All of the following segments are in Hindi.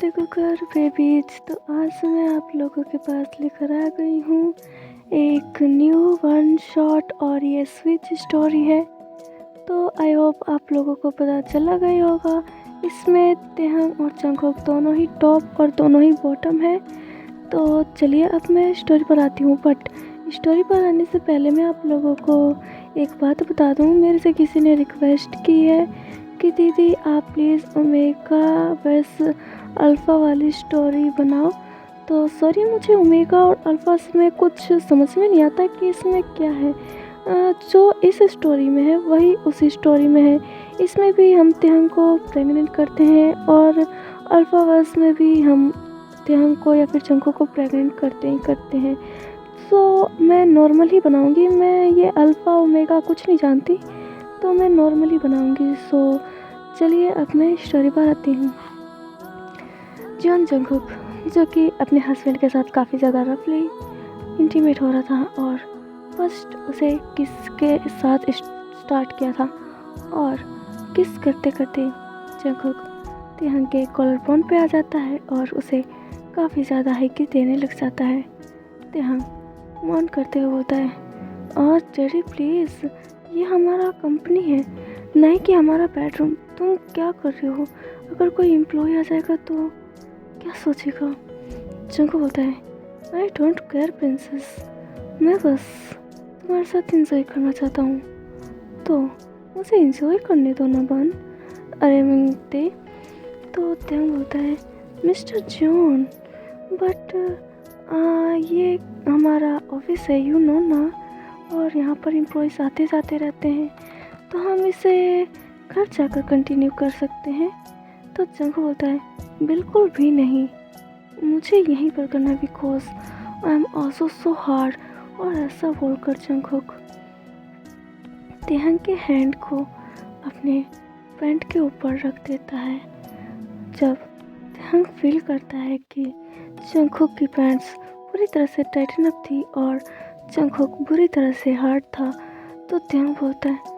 नमस्ते कुकर बेबीज। तो आज मैं आप लोगों के पास लेकर आ गई हूँ एक न्यू वन शॉट और ये स्विच स्टोरी है। तो आई होप आप लोगों को पता चला गई होगा, इसमें तेहंग और जंगकोक दोनों ही टॉप और दोनों ही बॉटम है। तो चलिए अब मैं स्टोरी पर आती हूँ। बट स्टोरी पर आने से पहले मैं आप लोगों को एक बात बता दूँ। मेरे से किसी ने रिक्वेस्ट की है कि दीदी आप प्लीज़ ओमेगा वर्स अल्फ़ा वाली स्टोरी बनाओ। तो सॉरी, मुझे ओमेगा और अल्फ़ा में कुछ समझ में नहीं आता कि इसमें क्या है। जो इस स्टोरी में है वही उस स्टोरी में है। इसमें भी हम तेहंग को प्रेग्नेंट करते हैं और अल्फ़ा वर्स में भी हम तेहंग को या फिर जंगकोक को प्रेग्नेंट करते हैं। सो मैं नॉर्मल ही बनाऊंगी। मैं ये अल्फ़ा ओमेगा कुछ नहीं जानती, तो मैं नॉर्मली बनाऊंगी। सो चलिए अब मैं स्टोरी पर आती हूँ। जॉन जंगकुक जो कि अपने हस्बैंड के साथ काफ़ी ज़्यादा रफली इंटीमेट हो रहा था और फर्स्ट उसे किस के साथ स्टार्ट किया था और किस करते करते जंगकुक तेहंग के कॉलर बोन पे आ जाता है और उसे काफ़ी ज़्यादा हाइकी देने लग जाता है। तेहंग मौन करते हुए बोलता है, और जेरी प्लीज़, ये हमारा कंपनी है, नहीं कि हमारा बेडरूम। तुम क्या कर रहे हो? अगर कोई एम्प्लॉय आ जाएगा तो क्या सोचेगा? जंगकुक बोलता है, आई डोंट केयर प्रिंसेस, मैं बस तुम्हारे साथ एंजॉय करना चाहता हूँ, तो मुझे एंजॉय करने दो ना बन। अरे मिंगते। तो तेहंग बोलता है, मिस्टर जॉन बट ये हमारा ऑफिस है, यू नो ना, और यहाँ पर एम्प्लॉयज़ आते जाते रहते हैं, तो हम इसे घर जाकर कंटिन्यू कर सकते हैं। तो जंगकुक बोलता है, बिल्कुल भी नहीं, मुझे यहीं पर करना because I am also so hard. और ऐसा बोलकर जंगकुक तेहंग के हैंड को अपने पैंट के ऊपर रख देता है। जब तेहंग फील करता है कि जंगकुक की पैंट्स पूरी तरह से टाइटन अप थी और जंगकुक बुरी तरह से हार्ड था, तो तेहंग बोलता है,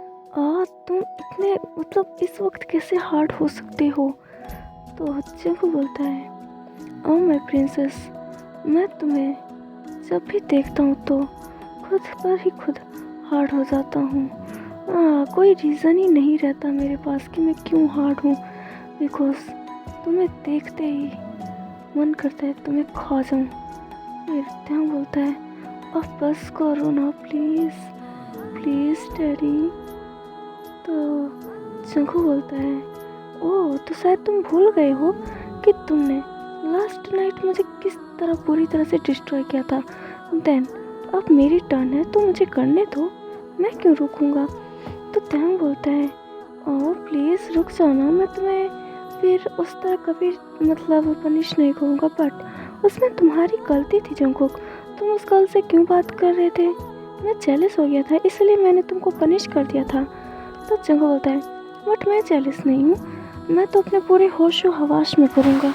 तुम इतने इस वक्त कैसे हार्ड हो सकते हो? तो जंगकुक बोलता है, ओ माय प्रिंसेस, मैं तुम्हें जब भी देखता हूँ तो खुद पर ही खुद हार्ड हो जाता हूँ। कोई रीज़न ही नहीं रहता मेरे पास कि मैं क्यों हार्ड हूँ, बिकॉज तुम्हें देखते ही मन करता है तुम्हें खा जाऊँ। फिर तेहंग बोलता है, अब बस करो ना प्लीज़ प्लीज़ डैडी। तो जंगकुक बोलता है, ओह तो शायद तुम भूल गए हो कि तुमने लास्ट नाइट मुझे किस तरह पूरी तरह से डिस्ट्रॉय किया था। देन अब मेरी टर्न है तो मुझे करने दो, मैं क्यों रुकूंगा? तो तेहंग बोलता है, ओह प्लीज़ रुक जाओ ना, मैं तुम्हें फिर उस तरह कभी पनिश नहीं करूँगा। बट उसमें तुम्हारी गलती थी जंगकुक, तुम उस गर्ल से क्यों बात कर रहे थे? मैं जेलस हो गया था, इसलिए मैंने तुमको पनिश कर दिया था। तो जंगकुक बोलता है, बट मैं जेलस नहीं हूँ, मैं तो अपने पूरे होशो हवास में करूँगा।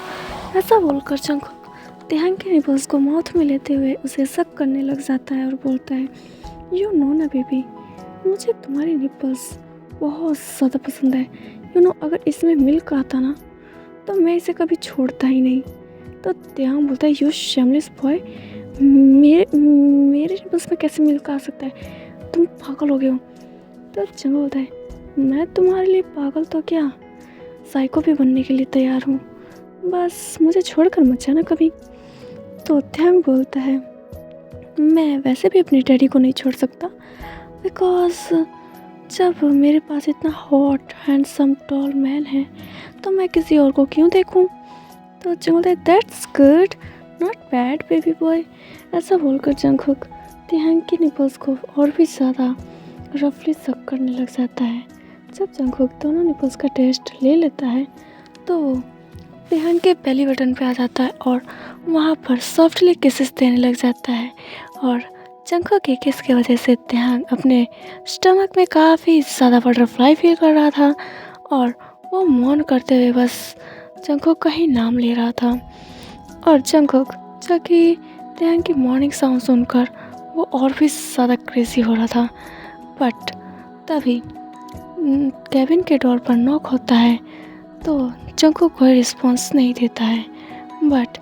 ऐसा बोलकर जंगकुक तेहंग के निपल्स को माउथ में लेते हुए उसे सक करने लग जाता है और बोलता है, यू नो ना बेबी, मुझे तुम्हारी निपल्स बहुत ज़्यादा पसंद है। यू नो, अगर इसमें मिल्क आता ना तो मैं इसे कभी छोड़ता ही नहीं। तो तेहंग बोलता है, यू शेमलेस बॉय, मेरे निपल्स में कैसे मिल्क आ सकता है? तुम पागल हो गए हो। तो जंगकुक बोलता है, मैं तुम्हारे लिए पागल तो क्या, साइको भी बनने के लिए तैयार हूँ, बस मुझे छोड़कर मत जाना कभी। तो तेहंग बोलता है, मैं वैसे भी अपने डैडी को नहीं छोड़ सकता, बिकॉज जब मेरे पास इतना हॉट हैंडसम टॉल मैन है तो मैं किसी और को क्यों देखूं? तो जंगकुक बोलता है, that's good, not bad baby boy. ऐसा बोलकर जंगकुक तेहंग के निपल्स को और भी ज़्यादा रफली सक करने लग जाता है। जब जंगकुक दोनों निपल्स का टेस्ट ले लेता है तो वो तेहंग के बेली बटन पे आ जाता है और वहाँ पर सॉफ्टली किसेस देने लग जाता है। और जंगकुक के किस की वजह से तेहंग अपने स्टमक में काफ़ी ज़्यादा बटरफ्लाई फील कर रहा था और वो मौन करते हुए बस जंगकुक का ही नाम ले रहा था। और जंगकुक जो कि तेहंग की मॉर्निंग साउंड सुनकर वो और भी ज़्यादा क्रेजी हो रहा था। बट तभी केबिन के डोर पर नॉक होता है तो जंगकुक कोई रिस्पॉन्स नहीं देता है बट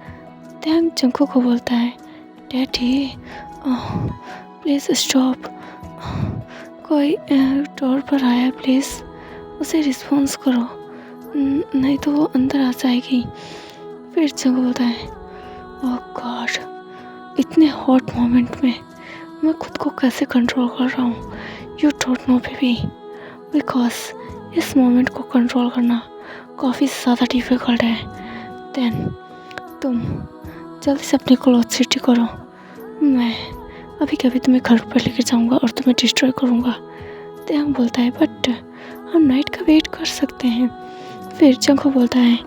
टेंग जंगकुक को बोलता है, डैडी प्लीज़ स्टॉप, कोई डोर पर आया है, प्लीज़ उसे रिस्पॉन्स करो, नहीं तो वो अंदर आ जाएगी। फिर जंगकुक बोलता है, ओह गॉड, इतने हॉट मोमेंट में मैं खुद को कैसे कंट्रोल कर रहा हूँ। You don't know baby, because इस मोमेंट को कंट्रोल करना काफ़ी ज़्यादा डिफ़िकल्ट है। देन तुम जल्दी से अपने क्लॉथ सिटी करो, मैं अभी कभी तुम्हें घर पर लेकर जाऊंगा और तुम्हें डिस्ट्रॉय करूंगा। तेंग बोलता है, बट हम नाइट का वेट कर सकते हैं। फिर जंगकुक बोलता है,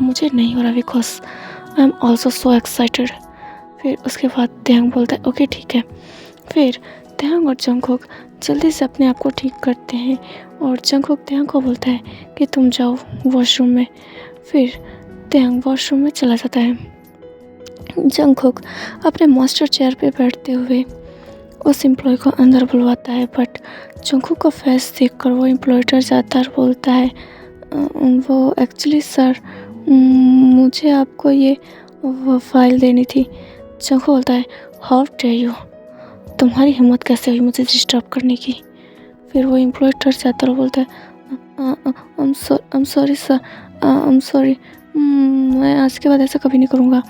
मुझे नहीं हो रहा because I am also so excited. फिर उसके बाद तेंग बोलता है, ओके ठीक है। फिर तेंग और जंगकुक जल्दी से अपने आप को ठीक करते हैं और जंगकुक तेंग को बोलता है कि तुम जाओ वॉशरूम में। फिर तेंग वॉशरूम में चला जाता है। जंगकुक अपने मास्टर चेयर पे बैठते हुए उस एम्प्लॉय को अंदर बुलवाता है, बट जंगकुक का फेस देखकर वो एम्प्लॉय डर जाता है और बोलता है, वो एक्चुअली सर, मुझे आपको ये वो फाइल देनी थी। जंगकुक बोलता है, हाउ डेयर यू, तुम्हारी हिम्मत कैसे हुई मुझे डिस्टर्ब करने की। फिर वो एम्प्लॉय डर जाता है और बोलता है, I am sorry sir, I am sorry, मैं आज के बाद ऐसा कभी नहीं करूँगा।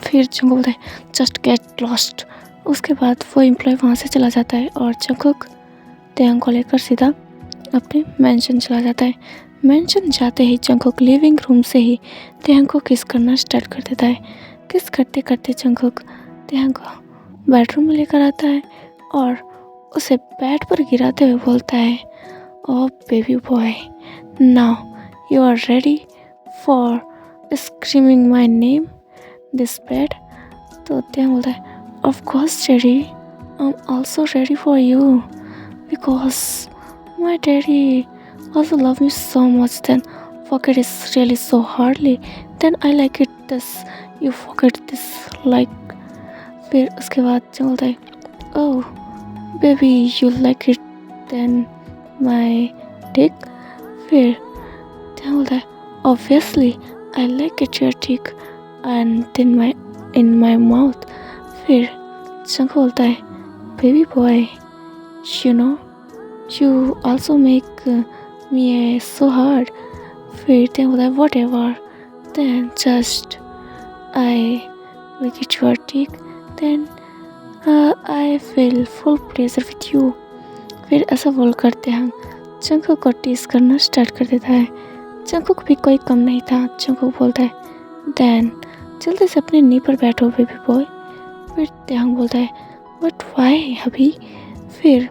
फिर जंगकुक बोलता है, जस्ट गेट लॉस्ट। उसके बाद वो एम्प्लॉय वहाँ से चला जाता है और जंगकुक तेंग को लेकर सीधा अपने मेंशन चला जाता है। मेंशन जाते ही जंगकुक लिविंग रूम से ही तेंग को किस करना स्टार्ट कर देता है। किस करते करते जंगकुक तेंग को बेडरूम में लेकर आता है और उसे बेड पर गिराते हुए बोलता है, oh baby boy, now you are ready for screaming my name this bed. तो तेंग बोलता है, of course daddy, I am also ready for you because my daddy also love me so much, then forget is really so hardly, then I like it this, you forget this like। फिर उसके बाद जो बोलता है, oh baby you like it then my dick। फिर क्या बोलता है, obviously I like it your dick and then my in my mouth। फिर जंगकुक बोलता है, baby boy you know you also make me so hard। फिर तेंग बोलता है, whatever then just I look at your dick then I feel full pleasure with you। फिर ऐसा बोल करते हैं जंगकुक को टीज करना स्टार्ट कर देता है। जंगकुक भी कोई कम नहीं था। जंगकुक बोलता है, देन जल्दी से अपने नी पर बैठो बेबी बॉय। फिर तेंग बोलता है, बट वाई अभी। फिर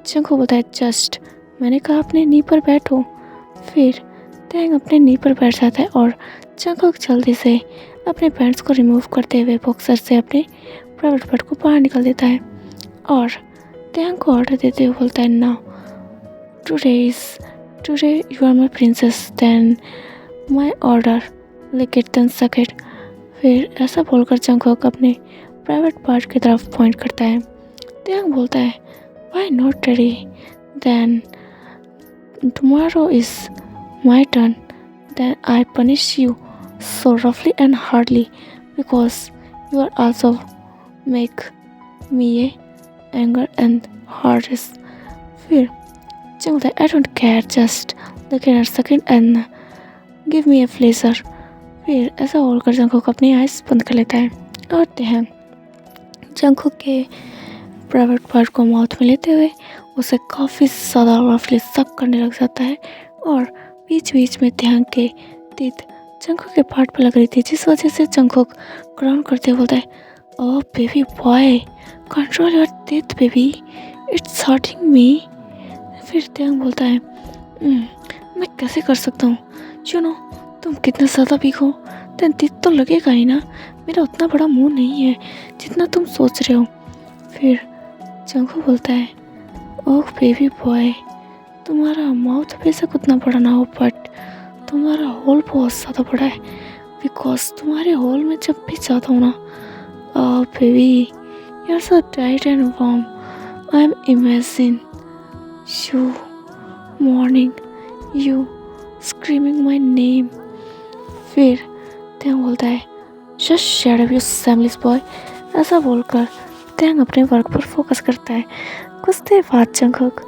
जंगकुक बोलता है, जस्ट मैंने कहा अपने नी पर बैठो। फिर तेंग अपने नी पर बैठ जाता है और जंगकुक जल्दी से अपने पैंट्स को रिमूव करते हुए बॉक्सर से अपने प्राइवेट पार्ट को बाहर निकल देता है और तेंग को ऑर्डर देते हुए बोलता है, now today you are my princess then my order lick it then suck it. फिर ऐसा बोलकर जंगकुक अपने प्राइवेट पार्ट की तरफ पॉइंट करता है। तेंग बोलता है, why not daddy, then tomorrow is my turn, then I punish you so roughly and hardly because you are also make me anger and hardest। फिर बोलता है, I don't care, just look at a second and give me a pleasure। फिर ऐसा बोलकर जंगकुक अपनी आइज़ बंद कर लेता है और तेंग जंगकुक के प्राइवेट पार्ट को माउथ में लेते हुए उसे काफ़ी ज़्यादा रफली सक करने लग जाता है और बीच बीच में तेंग के टीथ जंगकुक के पार्ट पर लग रही थी, जिस वजह से जंगकुक ग्राउंड करते हुए बोलता है, oh baby boy control your teeth baby, it's hurting me. फिर तेंग बोलता है, मैं कैसे कर सकता हूँ, यू नो तुम कितना ज़्यादा वीक हो, तेन टीथ तो लगेगा ही ना, मेरा उतना बड़ा मुंह नहीं है जितना तुम सोच रहे हो। फिर जंगकुक बोलता है, ओह बेबी बॉय तुम्हारा माउथ बेशक उतना बड़ा ना हो बट तुम्हारा होल बहुत ज़्यादा बड़ा है बिकॉज तुम्हारे होल में जब भी जाता हूँ ना, oh baby you are so tight and warm, I am imagine you morning you screaming my name. फिर त्यांग बोलता है just shut up you shameless boy. ऐसा बोलकर त्यांग अपने वर्क पर फोकस करता है। कुछ देर बाद जंगकुक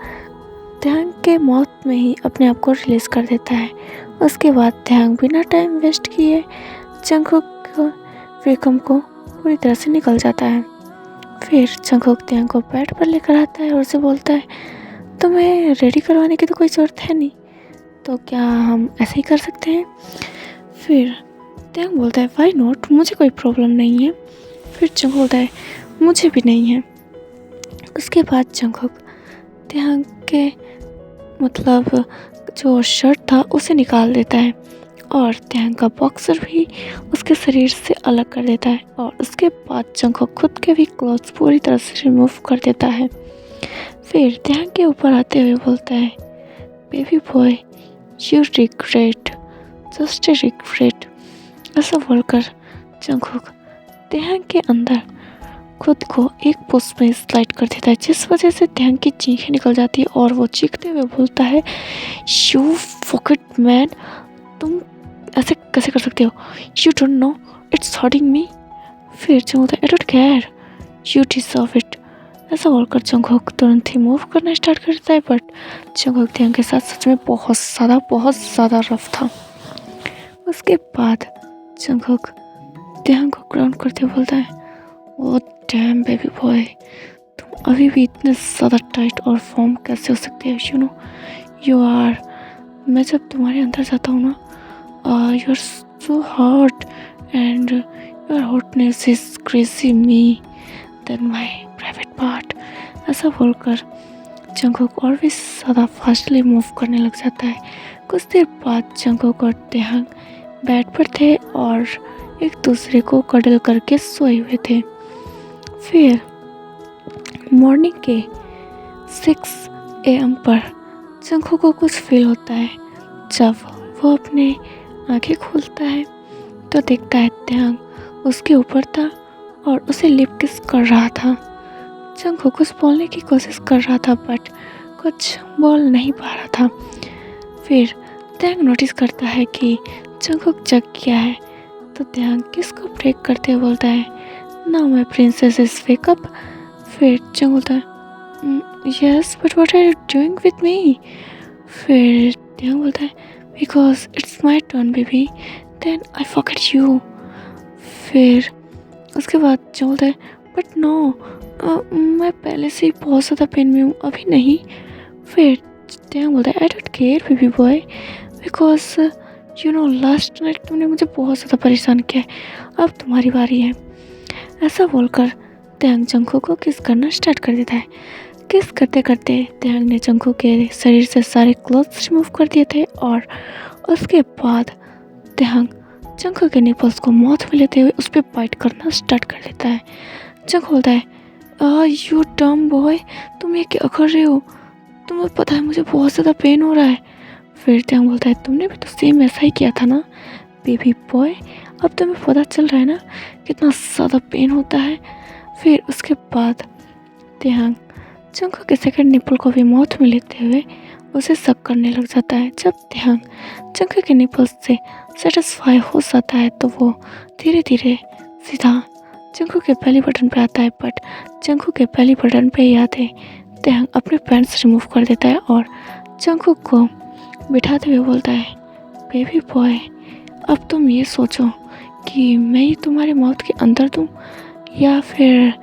त्यांग के मौत में ही अपने आप को रिलीज कर देता है। उसके बाद त्यांग बिना टाइम वेस्ट किए जंगकुक वेकम को पूरी तरह से निकल जाता है। फिर जंगकुक त्यांग को बेड पर लेकर आता है और उसे बोलता है तुम्हें रेडी करवाने की तो कोई ज़रूरत है नहीं, तो क्या हम ऐसे ही कर सकते हैं। फिर त्यांग बोलता है वाई नॉट, मुझे कोई प्रॉब्लम नहीं है। फिर जंगकुक बोलता है मुझे भी नहीं है। उसके बाद जंगकुक त्यांग के मतलब जो शर्ट था उसे निकाल देता है और त्यांग का बॉक्सर भी उसके शरीर से अलग कर देता है और उसके बाद जंगकुक खुद के भी क्लॉथ्स पूरी तरह से रिमूव कर देता है। फिर त्यांग के ऊपर आते हुए बोलता है baby boy you regret, just regret. ऐसा बोलकर जंगकुक त्यांग के अंदर खुद को एक पुश में स्लाइड कर देता है, जिस वजह से त्यांग की चीखें निकल जाती है और वो चीखते हुए बोलता है यू फकिट मैन, तुम ऐसे कैसे कर सकते हो, you don't know it's hurting me. फिर जंगकुक बोलता है I don't care, you deserve it. ऐसा बोलकर जंगकुक तुरंत ही मूव करना स्टार्ट कर देता है, बट जंगकुक त्यांग के साथ सच में बहुत ज़्यादा रफ था। उसके बाद जंगकुक त्यांग को ग्राउंड करते बोलता है ओ डैम बेबी बॉय, तुम अभी भी इतने ज़्यादा टाइट और फॉर्म कैसे हो सकते हो, यू नो यू आर, मैं जब तुम्हारे अंदर जाता हूँ ना you are so hot and your hotness is crazy me then my private part. ऐसा बोलकर जंगकुक और भी ज़्यादा फास्टली मूव करने लग जाता है। कुछ देर बाद जंगकुक और त्यांग बेड पर थे और एक दूसरे को कडल करके सोए हुए थे। फिर मॉर्निंग के 6 AM पर जंगकुक को कुछ फील होता है। जब वो अपने आंखें खोलता है तो देखता है त्यांग उसके ऊपर था और उसे लिप किस कर रहा था। जंगकुक कुछ बोलने की कोशिश कर रहा था बट कुछ बोल नहीं पा रहा था। फिर त्यांग नोटिस करता है कि जंगकुक जग गया है, तो त्यांग किसको ब्रेक करते हुए बोलता है now my princess is wake up. फिर जंगकुक बोलता है yes but what are you doing with me. फिर त्यांग बोलता है because it's my turn baby then I forgot you. फिर उसके बाद जंगकुक बोलता है बट नो मैं पहले से ही बहुत ज़्यादा पेन में हूँ, अभी नहीं। फिर त्यांग बोलता है I don't care baby boy because you know last night तुमने मुझे बहुत ज़्यादा परेशान किया है, अब तुम्हारी बारी है। ऐसा बोलकर त्यांग जंगकुक को किस करना स्टार्ट कर देता है। किस करते करते त्यांग ने जंगकुक के शरीर से सारे क्लोथ्स रिमूव कर दिए थे और उसके बाद त्यांग जंगकुक के निपल्स को माउथ में लेते हुए उस पर बाइट करना स्टार्ट कर देता है। जंगकुक बोलता है यू डम बॉय, तुम ये क्या कर रहे हो, तुम्हें पता है मुझे बहुत ज़्यादा पेन हो रहा है। फिर त्यांग बोलता है तुमने भी तो सेम ऐसा ही किया था ना बेबी बॉय, अब तुम्हें पता चल रहा है ना कितना ज़्यादा पेन होता है। फिर उसके बाद त्यांग जंगकुक के सेकंड निपल को भी माउथ में लेते हुए उसे सक करने लग जाता है। जब त्यांग जंगकुक के निपल से सेटिस्फाई हो जाता है तो वो धीरे धीरे सीधा जंगकुक के बेली बटन पे आता है, बट जंगकुक के बेली बटन पे ही आते त्यांग अपने पैंट्स रिमूव कर देता है और जंगकुक को बिठाते हुए बोलता है बेबी बॉय अब तुम ये सोचो कि मैं ये तुम्हारे माउथ के अंदर दूँ या फिर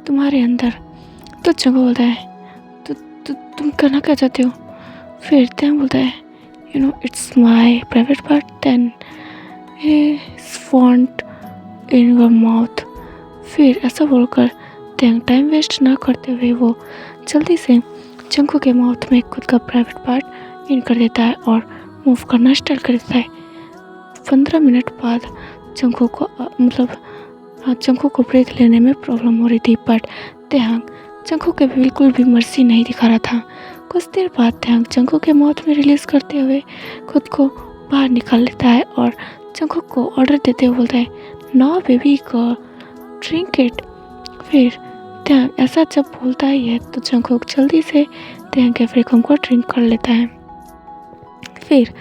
तुम्हारे अंदर। तो जंगकुक बोलता है तुम करना क्या चाहते हो। फिर त्यांग बोलता है you know it's my private part then font in your mouth. फिर ऐसा बोलकर त्यांग टाइम वेस्ट ना करते हुए वो जल्दी से जंगकुक के माउथ में खुद का प्राइवेट पार्ट इन कर देता है और मूव करना स्टार्ट कर देता है। 15 मिनट बाद जंगकुक को ब्रेथ लेने में प्रॉब्लम हो रही थी, बट त्यांग जंगकुक के बिल्कुल भी मर्जी नहीं दिखा रहा था। कुछ देर बाद त्यांग जंगकुक के माउथ में रिलीज करते हुए खुद को बाहर निकाल लेता है और जंगकुक को ऑर्डर देते हुए बोलता है no baby girl drink it. फिर त्यांग ऐसा जब बोलता ही है तो जंगकुक जल्दी से त्यांग के फ्रीकम को ड्रिंक कर लेता है। फिर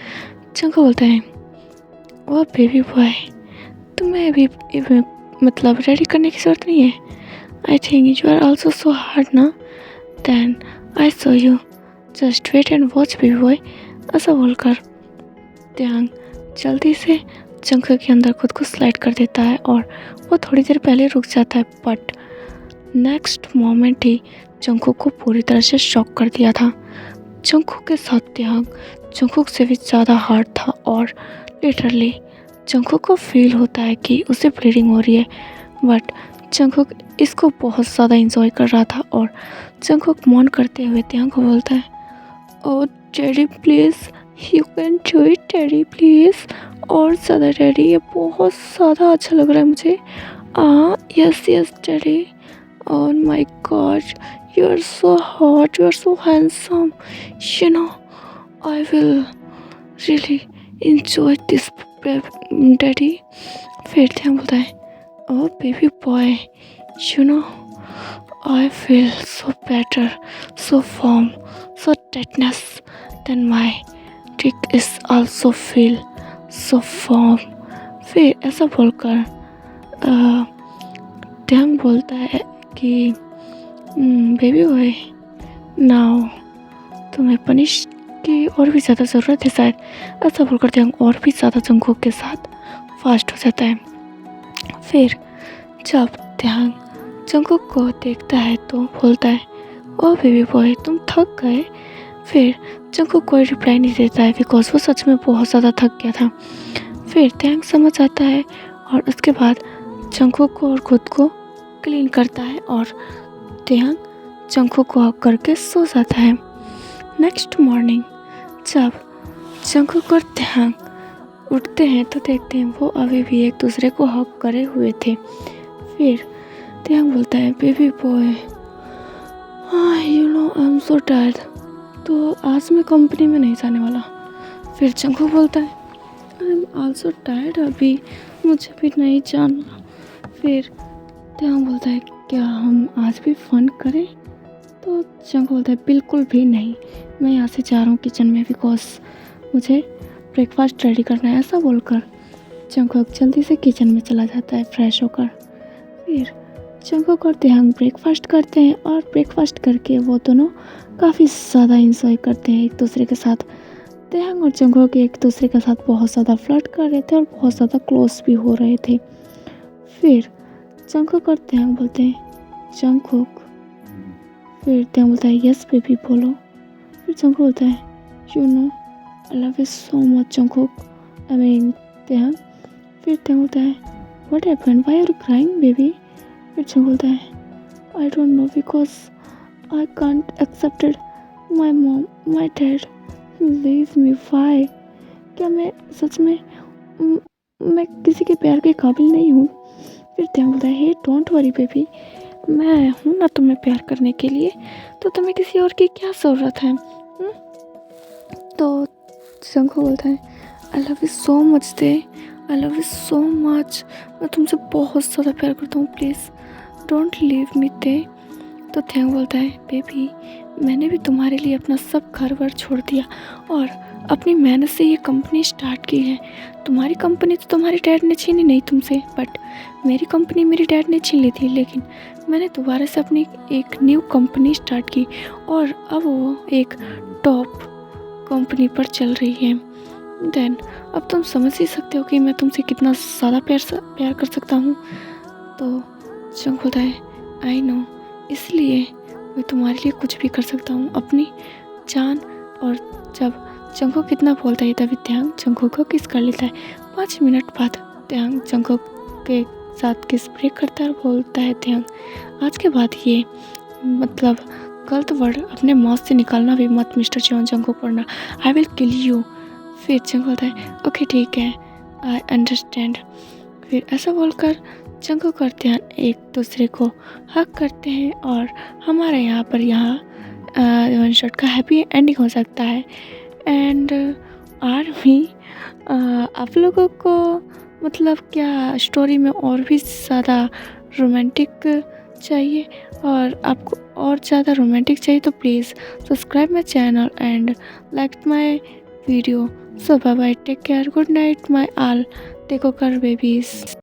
जंगकुक बोलता है ओ बेबी बॉय तुम्हें अभी मतलब रेडी करने की ज़रूरत नहीं है। I think you are also so hard ना, then I saw you, just wait and watch baby boy. ऐसा बोलकर त्यांग जल्दी से जंगल के अंदर खुद को स्लाइड कर देता है और वो थोड़ी देर पहले रुक जाता है, but next moment he Jungkook को पूरी तरह से शॉक कर दिया था। जंगकुक के साथ त्यांग जंगकुक से भी ज़्यादा हार्ड था और लिटरली जंगकुक को फील होता है कि उसे ब्लीडिंग हो रही है, बट जंगकुक इसको बहुत ज़्यादा इंजॉय कर रहा था और जंगकुक मौन करते हुए त्यांग को बोलता है, oh daddy please, you can do it daddy please, और ज़्यादा डैडी, ये बहुत ज़्यादा अच्छा लग रहा है मुझे। Yes yes daddy, oh my god, you are so hot, you are so handsome, you know, I will really enjoy this daddy। फिर त्यांग बोलता है, oh baby boy, you know, I feel so better, so warm, so tightness, then my dick is also feel so warm। फिर ऐसा बोलकर त्यांग बोलता है कि बेबी बॉय, नाउ तुम्हें पनिश की और भी ज़्यादा ज़रूरत है शायद। ऐसा बोलकर त्यांग और भी ज़्यादा जंगकुक के साथ फास्ट हो जाता है। फिर जब त्यांग जंगकुक को देखता है तो बोलता है, ओह बेबी बॉय तुम थक गए। फिर जंगकुक कोई रिप्लाई नहीं देता है बिकॉज वो सच में बहुत ज़्यादा थक गया था। फिर त्यांग समझ आता है और उसके बाद जंगकुक को और खुद को क्लीन करता है और त्यांग जंगकुक को हक करके सो जाता है। नेक्स्ट मॉर्निंग जब जंगकुक और त्यांग उठते हैं तो देखते हैं वो अभी भी एक दूसरे को हक करे हुए थे। फिर त्यांग बोलता है, baby boy you know I am so tired, तो आज मैं कंपनी में नहीं जाने वाला। फिर जंगकुक बोलता है, आई एम ऑल्सो टायर्ड, अभी मुझे भी नहीं जाना। फिर त्यांग बोलता है, क्या हम आज भी फन करें? तो जंगकुक बोलता है, बिल्कुल भी नहीं, मैं यहाँ से जा रहा हूँ किचन में बिकॉज मुझे ब्रेकफास्ट रेडी करना है। ऐसा बोलकर जंगकुक जल्दी से किचन में चला जाता है फ्रेश होकर। फिर जंगकुक और त्यांग ब्रेकफास्ट करते हैं और ब्रेकफास्ट करके वो दोनों काफ़ी ज़्यादा इंजॉय करते हैं एक दूसरे के साथ। त्यांग और जंगकुक एक दूसरे के साथ बहुत ज़्यादा फ्लर्ट कर रहे थे और बहुत ज़्यादा क्लोज भी हो रहे थे। फिर जंगकुक और त्यांग बोलते हैं, जंगकुक। फिर त्यांग बोलता है, यस बेबी बोलो। फिर जंगकुक बोलता है, you know I love you so much Jungkook, I mean Taehyung. फिर त्यांग बोलता है, what happened, why are you crying baby? फिर जंगकुक बोलता है, I don't know because I can't accepted my mom my dad leave me, why? क्या मैं सच में मैं किसी के प्यार के काबिल नहीं हूँ? फिर त्यांग बोलता है, हे डोंट वरी बेबी, मैं हूँ ना तुम्हें प्यार करने के लिए, तो तुम्हें किसी और की क्या ज़रूरत है? तो जंगकुक बोलता है, आई love you so much they, I love you so much, मैं तुमसे बहुत ज़्यादा प्यार करता हूँ, प्लीज़ डोंट लीव मी दे। तो त्यांग बोलता है, बेबी मैंने भी तुम्हारे लिए अपना सब घर वर छोड़ दिया और अपनी मेहनत से ये कंपनी स्टार्ट की है। तुम्हारी कंपनी तो तुम्हारे डैड ने छीनी नहीं तुमसे, बट मेरी कंपनी मेरी डैड ने छीन ली थी, लेकिन मैंने दोबारा से अपनी एक न्यू कंपनी स्टार्ट की और अब वो एक टॉप कंपनी पर चल रही है। देन अब तुम समझ ही सकते हो कि मैं तुमसे कितना ज़्यादा प्यार कर सकता हूँ। तो जंगकुक बोलता है, आई नो, इसलिए मैं तुम्हारे लिए कुछ भी कर सकता हूँ, अपनी जान। और जब जंगकुक कितना बोलता है तभी त्यांग जंगकुक को किस कर लेता है। 5 मिनट बाद त्यांग जंगकुक के साथ किस ब्रेक करता है और बोलता है, त्यांग आज के बाद ये मतलब गलत वर्ड अपने माउथ से निकालना भी मत मिस्टर जियोन जंगकुक, वरना आई विल किल यू। फिर जंगकुक बोलता है, ओके ठीक है, आई अंडरस्टैंड। फिर ऐसा बोलकर जंगकुक और त्यांग एक दूसरे को हक करते हैं और हमारे यहाँ पर वन शॉट का हैप्पी एंडिंग हो सकता है। एंड आर्मी आप लोगों को मतलब क्या स्टोरी में और भी ज़्यादा रोमांटिक चाहिए और आपको और ज़्यादा रोमांटिक चाहिए तो please subscribe my channel and like my video. So bye bye, take care, good night my all, take care babies.